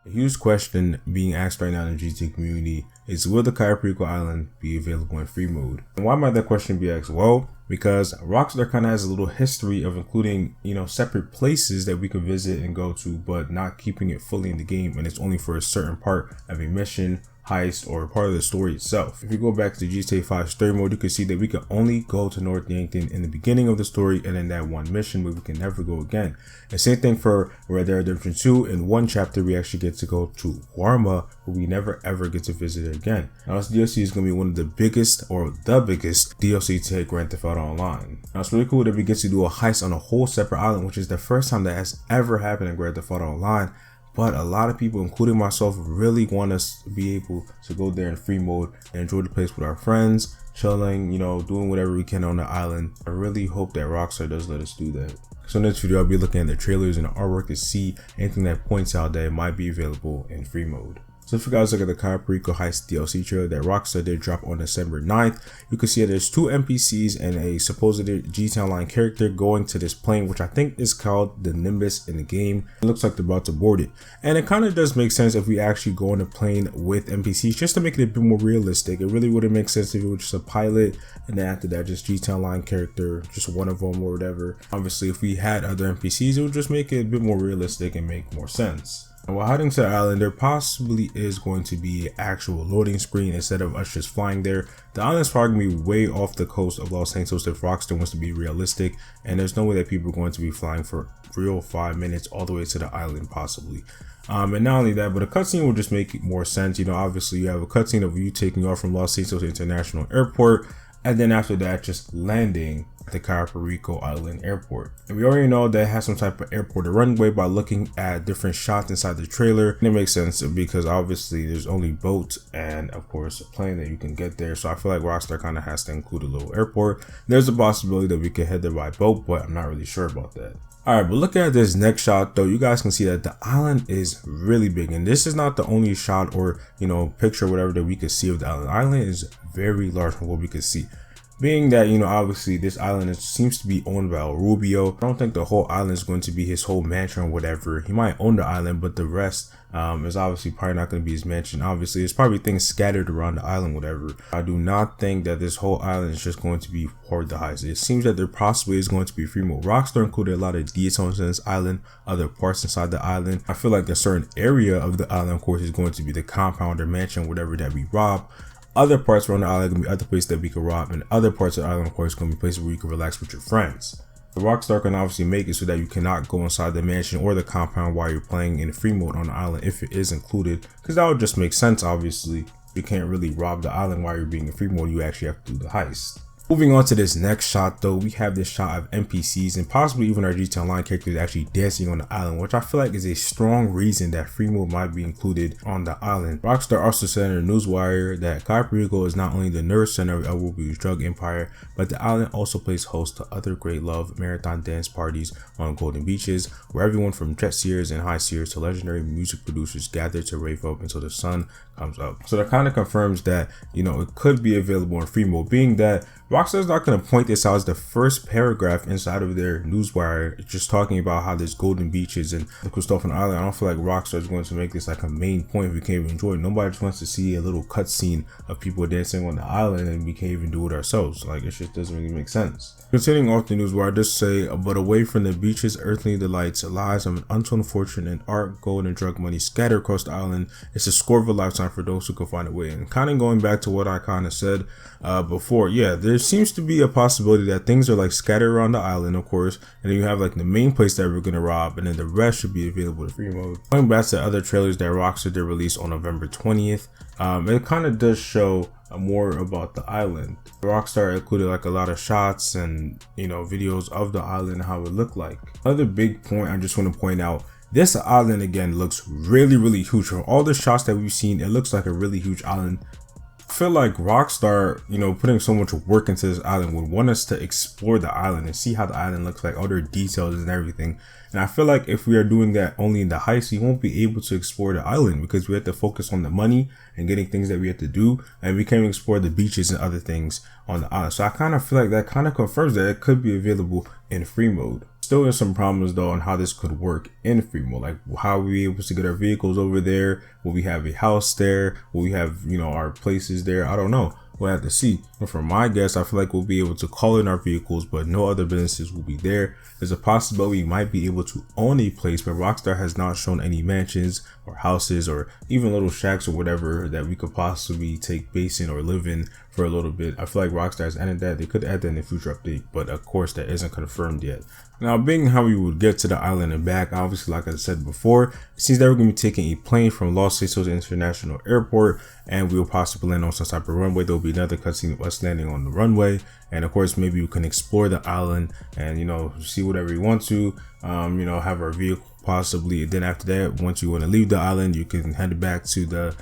A huge question being asked right now in the GTA community is, will the Cayo Perico Island be available in free mode? And why might that question be asked? Well, because Rockstar kind of has a little history of including, separate places that we can visit and go to, but not keeping it fully in the game, and it's only for a certain part of a mission, heist, or part of the story itself. If you go back to GTA 5 story mode, you can see that we can only go to North Yankton in the beginning of the story and in that one mission, but we can never go again. And same thing for Red Dead Redemption 2. In one chapter, we actually get to go to Warma, but we never ever get to visit it again. Now, this DLC is going to be one of the biggest, or the biggest DLC to hit Grand Theft Auto Online. Now, it's really cool that we get to do a heist on a whole separate island, which is the first time that has ever happened in Grand Theft Auto Online. But a lot of people, including myself, really want us to be able to go there in free mode and enjoy the place with our friends, chilling, doing whatever we can on the island. I really hope that Rockstar does let us do that. So in this video, I'll be looking at the trailers and the artwork to see anything that points out that it might be available in free mode. So if you guys look at the Cayo Perico Heist DLC trailer that Rockstar did drop on December 9th, you can see that there's two NPCs and a supposed GTA Online character going to this plane, which I think is called the Nimbus in the game. It looks like they're about to board it. And it kind of does make sense if we actually go on a plane with NPCs, just to make it a bit more realistic. It really wouldn't make sense if it was just a pilot and then after that just GTA Online character, just one of them or whatever. Obviously, if we had other NPCs, it would just make it a bit more realistic and make more sense. While heading to the island, there possibly is going to be an actual loading screen instead of us just flying there. The island's probably going to be way off the coast of Los Santos if Rockstar wants to be realistic, and there's no way that people are going to be flying for real 5 minutes all the way to the island possibly. And not only that, but a cutscene will just make more sense. Obviously you have a cutscene of you taking off from Los Santos International Airport, and then after that just landing at the Cayo Perico Island Airport. And we already know that it has some type of airport or runway by looking at different shots inside the trailer. And it makes sense because obviously there's only boats and of course a plane that you can get there. So I feel like Rockstar kind of has to include a little airport. There's a possibility that we could head there by boat, but I'm not really sure about that. Alright, but looking at this next shot though, you guys can see that the island is really big, and this is not the only shot or picture or whatever that we could see of the island. The island is very large from what we could see. Being that, obviously this island seems to be owned by Rubio. I don't think the whole island is going to be his whole mansion or whatever. He might own the island, but the rest is obviously probably not going to be his mansion. Obviously, there's probably things scattered around the island, whatever. I do not think that this whole island is just going to be part of the heist. It seems that there possibly is going to be free mode. Rockstar included a lot of details in this island, other parts inside the island. I feel like a certain area of the island, of course, is going to be the compound or mansion, whatever that we rob. Other parts around the island are going to be other places that we can rob, and other parts of the island, of course, going to be places where you can relax with your friends. The Rockstar can obviously make it so that you cannot go inside the mansion or the compound while you're playing in free mode on the island if it is included, because that would just make sense. Obviously, you can't really rob the island while you're being in free mode. You actually have to do the heist. Moving on to this next shot though, we have this shot of NPCs and possibly even our GTA Online characters actually dancing on the island, which I feel like is a strong reason that free mode might be included on the island. Rockstar also said in the newswire that Cayo Perico is not only the nerve center of El Rubio's drug empire, but the island also plays host to other great love marathon dance parties on golden beaches, where everyone from jet seers and high seers to legendary music producers gather to rave up until the sun comes up. So that kind of confirms that, it could be available in free mode, being that Rockstar's not going to point this out as the first paragraph inside of their newswire, just talking about how there's golden beaches and the Christopher Island. I don't feel like Rockstar is going to make this like a main point we can't even enjoy it. Nobody just wants to see a little cutscene of people dancing on the island and we can't even do it ourselves. Like, it just doesn't really make sense. Continuing off the newswire, just say, but away from the beaches, earthly delights, lies of an untold fortune and art, gold, and drug money scattered across the island. It's a score of a lifetime for those who can find a way. And kind of going back to what I kind of said before, yeah, there seems to be a possibility that things are like scattered around the island, of course, and then you have like the main place that we're gonna rob, and then the rest should be available in free mode. Going back to other trailers that Rockstar did release on November 20th, it kind of does show more about the island. Rockstar included like a lot of shots and videos of the island and how it looked like. Another big point I just want to point out, this island again looks really huge. From all the shots that we've seen, it looks like a really huge island. I feel like Rockstar, putting so much work into this island would want us to explore the island and see how the island looks like, all their details and everything. And I feel like if we are doing that only in the heist, we won't be able to explore the island because we have to focus on the money and getting things that we have to do, and we can't explore the beaches and other things on the island. So I kind of feel like that kind of confirms that it could be available in free mode. Still is some problems though on how this could work in Freemode. Like, how are we able to get our vehicles over there? Will we have a house there? Will we have, you know, our places there? I don't know. We'll have to see. But from my guess, I feel like we'll be able to call in our vehicles, but no other businesses will be there. There's a possibility we might be able to own a place, but Rockstar has not shown any mansions or houses or even little shacks or whatever that we could possibly take base in or live in for a little bit. I feel like Rockstar has ended that. They could add that in a future update, but of course that isn't confirmed yet. Now, being how we would get to the island and back, obviously, like I said before, it seems that we're going to be taking a plane from Los Angeles International Airport, and we'll possibly land on some type of runway. There'll be another cutscene of us landing on the runway, and of course, maybe we can explore the island and, you know, see whatever we want to, you know, have our vehicle possibly. And then after that, once you want to leave the island, you can head back to the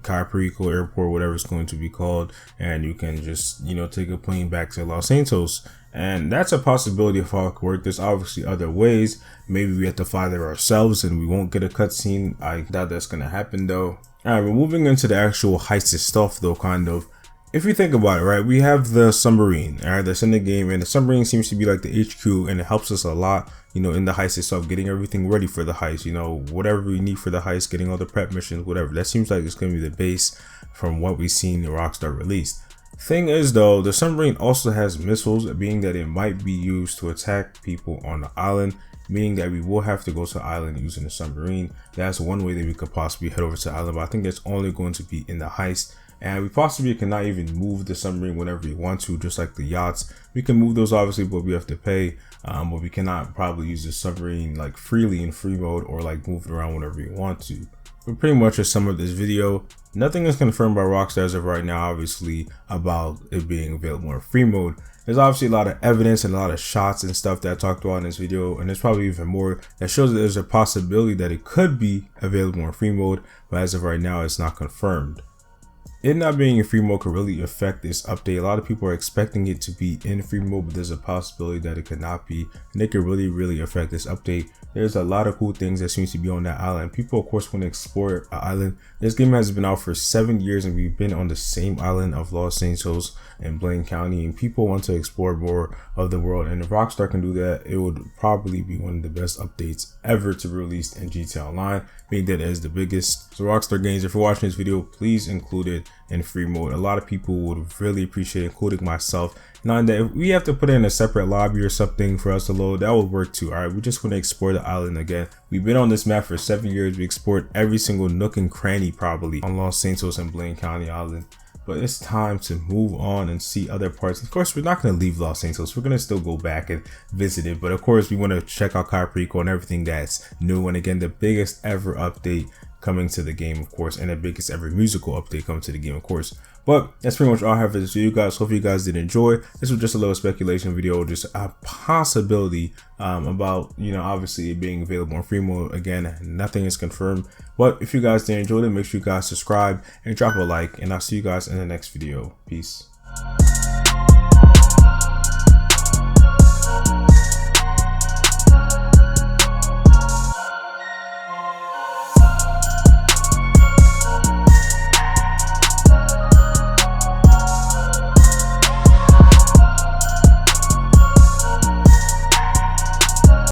Cayo Perico Airport, whatever it's going to be called, and you can just, you know, take a plane back to Los Santos. And that's a possibility of how it could work. There's obviously other ways. Maybe we have to fly there ourselves and we won't get a cutscene. I doubt that's going to happen though. Alright, we're moving into the actual heist stuff though, kind of. If you think about it, right, we have the submarine, alright, that's in the game, and the submarine seems to be like the HQ, and it helps us a lot, you know, in the heist itself, getting everything ready for the heist, you know, whatever we need for the heist, getting all the prep missions, whatever. That seems like it's going to be the base from what we've seen Rockstar released. Thing is though, the submarine also has missiles, being that it might be used to attack people on the island, meaning that we will have to go to the island using the submarine. That's one way that we could possibly head over to the island, but I think that's only going to be in the heist. And we possibly cannot even move the submarine whenever we want to, just like the yachts. We can move those obviously, but we have to pay. But we cannot probably use the submarine like freely in free mode or like move it around whenever you want to. But pretty much a sum of this video. Nothing is confirmed by Rockstar as of right now, obviously, about it being available in free mode. There's obviously a lot of evidence and a lot of shots and stuff that I talked about in this video, and there's probably even more that shows that there's a possibility that it could be available in free mode, but as of right now, it's not confirmed. It not being in free mode could really affect this update. A lot of people are expecting it to be in free mode, but there's a possibility that it could not be, and it could really affect this update. There's a lot of cool things that seems to be on that island. People of course want to explore an island. This game has been out for 7 years and we've been on the same island of Los Santos and Blaine County, and people want to explore more of the world, and if Rockstar can do that, it would probably be one of the best updates ever to be released in GTA Online, being that it is the biggest. So Rockstar Games, if you're watching this video, please include it in free mode. A lot of people would really appreciate it, including myself. Now that if we have to put in a separate lobby or something for us to load, that would work too. Alright, we just want to explore the island again. We've been on this map for 7 years. We explored every single nook and cranny probably on Los Santos and Blaine County Island. But it's time to move on and see other parts. Of course, we're not going to leave Los Santos. We're going to still go back and visit it. But of course, we want to check out Cayo Perico and everything that's new. And again, the biggest ever update coming to the game, of course, and the biggest ever musical update coming to the game, of course. But that's pretty much all I have for this video, guys. Hope you guys did enjoy. This was just a little speculation video, just a possibility about, you know, obviously it being available in free mode. Again, nothing is confirmed. But if you guys did enjoy it, make sure you guys subscribe and drop a like, and I'll see you guys in the next video. Peace.